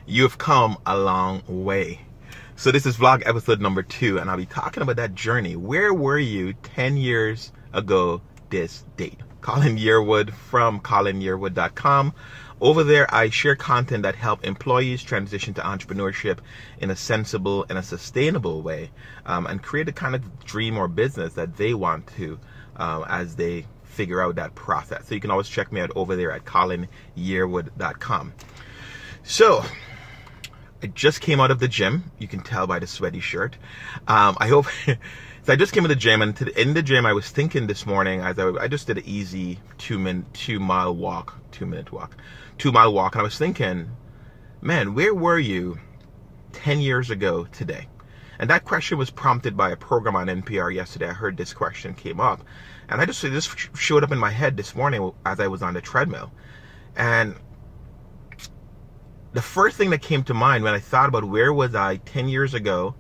you've come a long way. So this is vlog episode number 2, and I'll be talking about that journey. Where were you 10 years ago this date? Colin Yearwood from colinyearwood.com. Over there, I share content that help employees transition to entrepreneurship in a sensible and a sustainable way, and create a kind of dream or business that they want to as they figure out that process. So you can always check me out over there at colinyearwood.com. So I just came out of the gym. You can tell by the sweaty shirt. I hope. So I just came to the gym, and in the gym I was thinking this morning as I just did an easy 2 mile walk, and I was thinking, man, where were you 10 years ago today? And that question was prompted by a program on NPR yesterday. I heard this question came up, and this showed up in my head this morning as I was on the treadmill. And the first thing that came to mind when I thought about where was I 10 years ago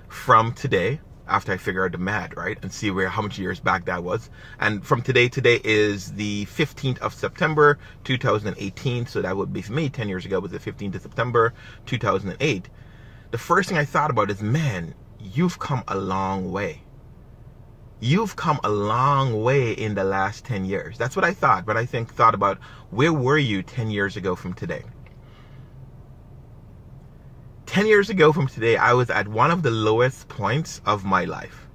from today, after I figure out the math, right, and see how much years back that was. And from today is the 15th of September 2018, so that would be, for me, 10 years ago was the 15th of September 2008. The first thing I thought about is, man, you've come a long way. You've come a long way in the last 10 years. That's what I thought, but I thought about where were you 10 years ago from today? 10 years ago from today, I was at one of the lowest points of my life.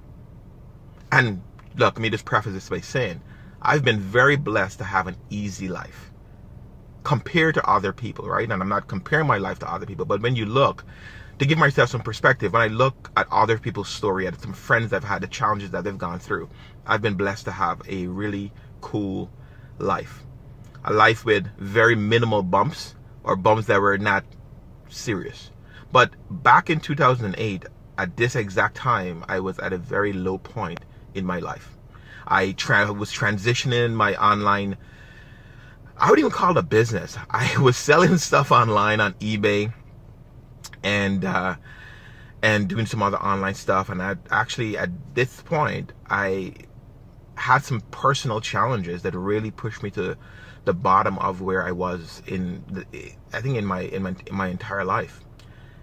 And look, let me just preface this by saying, I've been very blessed to have an easy life compared to other people, right? And I'm not comparing my life to other people, but when you look, to give myself some perspective, when I look at other people's story, at some friends I've had, the challenges that they've gone through, I've been blessed to have a really cool life. A life with very minimal bumps, or bumps that were not serious. But back in 2008, at this exact time, I was at a very low point in my life. I was transitioning my online, I would even call it a business. I was selling stuff online on eBay and doing some other online stuff. And at this point, I had some personal challenges that really pushed me to the bottom of where I was in my entire life.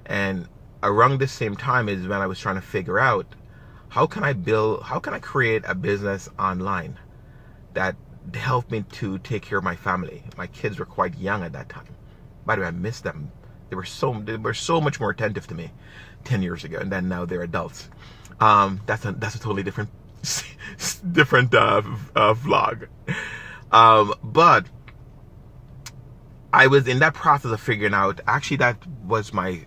And around the same time is when I was trying to figure out how can I create a business online that helped me to take care of my family. My kids were quite young at that time. By the way, I miss them. They were so much more attentive to me 10 years ago, and then now they're adults. That's a totally different vlog. But I was in that process of figuring out. Actually, that was my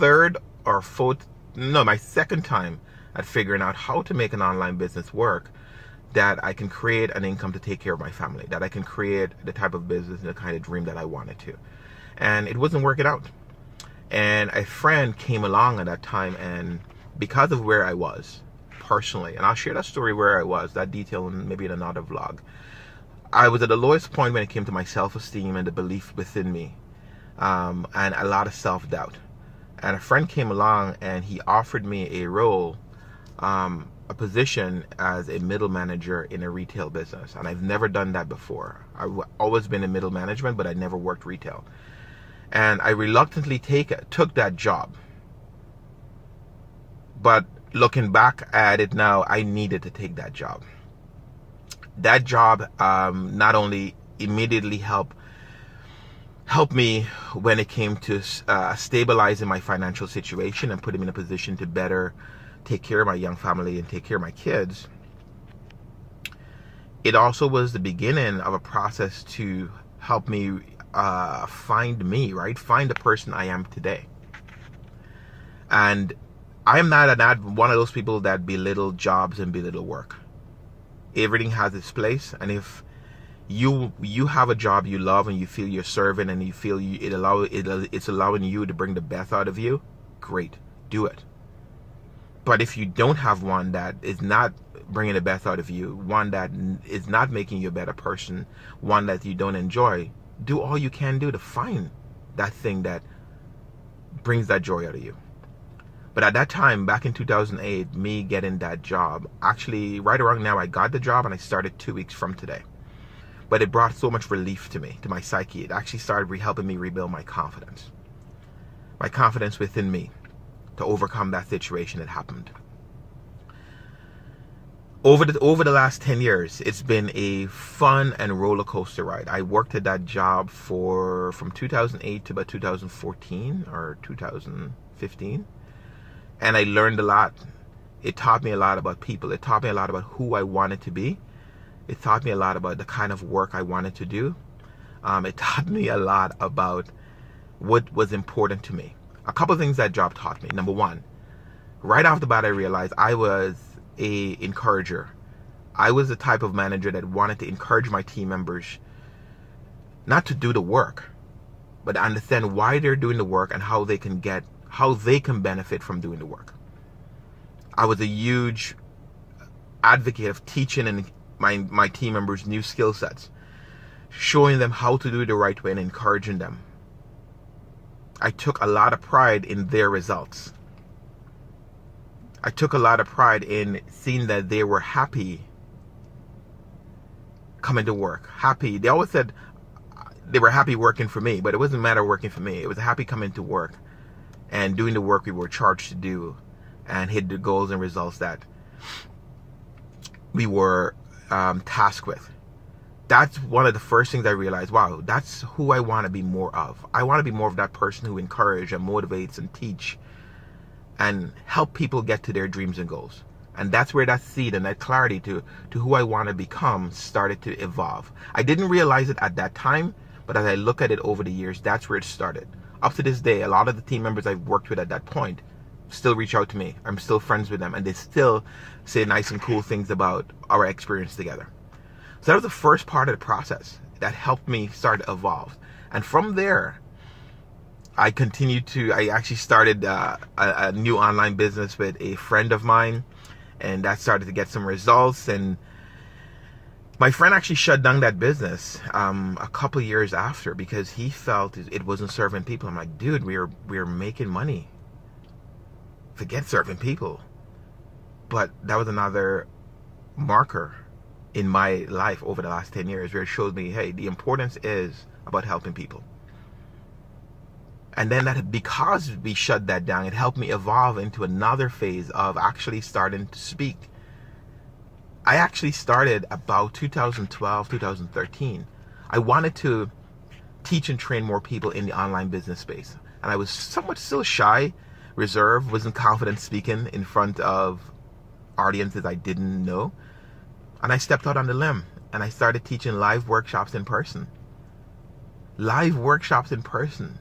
my second time at figuring out how to make an online business work that I can create an income to take care of my family, that I can create the type of business and the kind of dream that I wanted to. And it wasn't working out. And a friend came along at that time, and because of where I was personally, and I'll share that story where I was, that detail maybe in another vlog. I was at the lowest point when it came to my self-esteem and the belief within me, and a lot of self-doubt. And a friend came along and he offered me a role, a position as a middle manager in a retail business. And I've never done that before. I've always been in middle management, but I never worked retail. And I reluctantly took that job. But looking back at it now, I needed to take that job. That job not only immediately helped me when it came to stabilizing my financial situation and putting me in a position to better take care of my young family and take care of my kids. It also was the beginning of a process to help me find the person I am today. And I am not one of those people that belittle jobs and belittle work. Everything has its place, and if you have a job you love and you feel you're serving and you feel it's allowing you to bring the best out of you, great, do it. But if you don't have one that is not bringing the best out of you, one that is not making you a better person, one that you don't enjoy, do all you can do to find that thing that brings that joy out of you. But at that time, back in 2008, me getting that job, actually right around now, I got the job and I started 2 weeks from today. But it brought so much relief to me, to my psyche. It actually started helping me rebuild my confidence. my confidence within me to overcome that situation that happened. Over the last 10 years, it's been a fun and roller coaster ride. I worked at that job from 2008 to about 2014 or 2015. And I learned a lot. It taught me a lot about people. It taught me a lot about who I wanted to be. It taught me a lot about the kind of work I wanted to do. It taught me a lot about what was important to me. A couple of things that job taught me. Number one, right off the bat, I realized I was a encourager. I was the type of manager that wanted to encourage my team members not to do the work, but to understand why they're doing the work and how they can benefit from doing the work. I was a huge advocate of teaching my team members new skill sets, showing them how to do it the right way and encouraging them. I took a lot of pride in their results. I took a lot of pride in seeing that they were happy coming to work. Happy. They always said they were happy working for me, but it wasn't a matter of working for me. It was happy coming to work and doing the work we were charged to do and hit the goals and results that we were tasked with. That's one of the first things I realized. Wow, that's who I want to be more of. I want to be more of that person who encourages and motivates and teach and help people get to their dreams and goals. And that's where that seed and that clarity to who I want to become started to evolve. I didn't realize it at that time, but as I look at it over the years, that's where it started. Up to this day, a lot of the team members I've worked with at that point still reach out to me. I'm still friends with them, and they still say nice and cool things about our experience together. So that was the first part of the process that helped me start to evolve. And from there, I actually started a new online business with a friend of mine, and that started to get some results. And my friend actually shut down that business a couple of years after because he felt it wasn't serving people. I'm like, dude, we're making money. Forget serving people. But that was another marker in my life over the last 10 years where it showed me, hey, the importance is about helping people. And then because we shut that down, it helped me evolve into another phase of actually starting to speak. I actually started about 2012, 2013. I wanted to teach and train more people in the online business space. And I was somewhat still shy, reserved, wasn't confident speaking in front of audiences I didn't know. And I stepped out on the limb and I started teaching live workshops in person. Live workshops in person.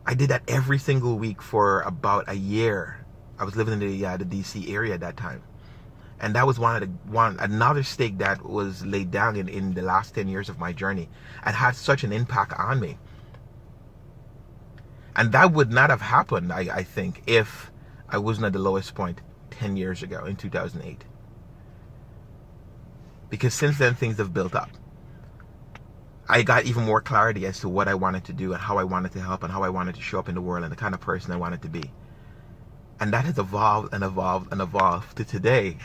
I did that every single week for about a year. I was living in the DC area at that time. And that was another stake that was laid down in the last 10 years of my journey and had such an impact on me. And that would not have happened, I think, if I wasn't at the lowest point 10 years ago in 2008. Because since then, things have built up. I got even more clarity as to what I wanted to do and how I wanted to help and how I wanted to show up in the world and the kind of person I wanted to be. And that has evolved and evolved and evolved to today.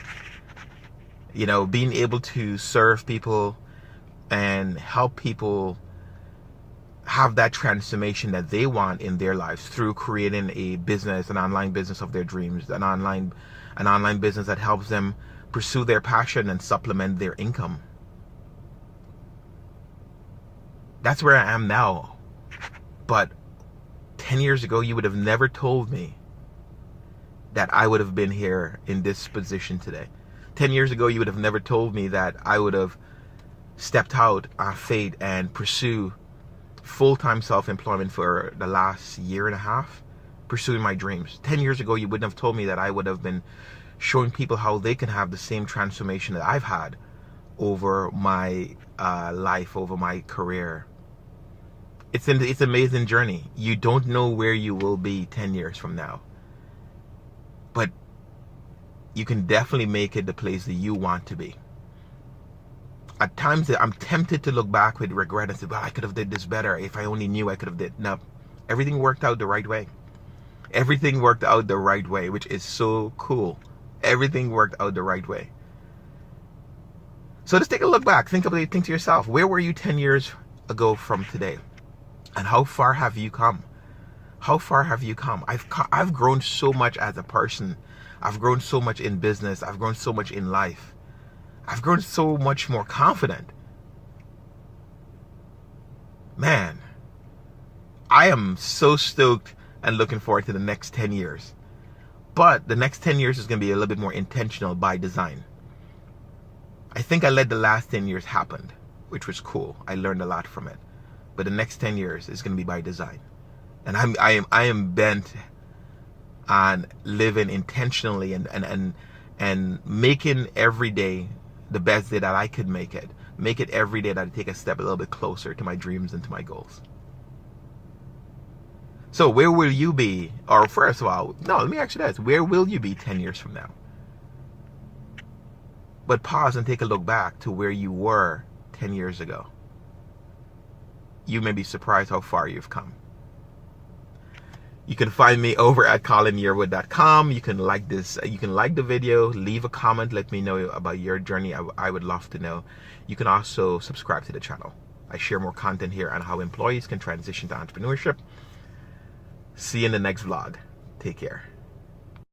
You know, being able to serve people and help people have that transformation that they want in their lives through creating a business, an online business of their dreams, an online business that helps them pursue their passion and supplement their income. That's where I am now. But 10 years ago, you would have never told me that I would have been here in this position today. 10 years ago, you would have never told me that I would have stepped out on faith and pursue full-time self-employment for the last year and a half, pursuing my dreams. 10 years ago, you wouldn't have told me that I would have been showing people how they can have the same transformation that I've had over my life, over my career. It's an amazing journey. You don't know where you will be 10 years from now. But you can definitely make it the place that you want to be. At times I'm tempted to look back with regret and say, well, I could have did this better. If I only knew I could have did. No, everything worked out the right way. Everything worked out the right way, which is so cool. Everything worked out the right way. So just take a look back. Think to yourself, where were you 10 years ago from today? And how far have you come? How far have you come? I've grown so much as a person. I've grown so much in business. I've grown so much in life. I've grown so much more confident. Man, I am so stoked and looking forward to the next 10 years. But the next 10 years is going to be a little bit more intentional by design. I think I let the last 10 years happen, which was cool. I learned a lot from it. But the next 10 years is going to be by design. And I am bent on living intentionally and making every day the best day that I could make it. Make it every day that I take a step a little bit closer to my dreams and to my goals. So where will you be? Or first of all, no, let me ask you this. Where will you be 10 years from now? But pause and take a look back to where you were 10 years ago. You may be surprised how far you've come. You can find me over at colinyearwood.com. You can like this. You can like the video, leave a comment, let me know about your journey. I would love to know. You can also subscribe to the channel. I share more content here on how employees can transition to entrepreneurship. See you in the next vlog. Take care.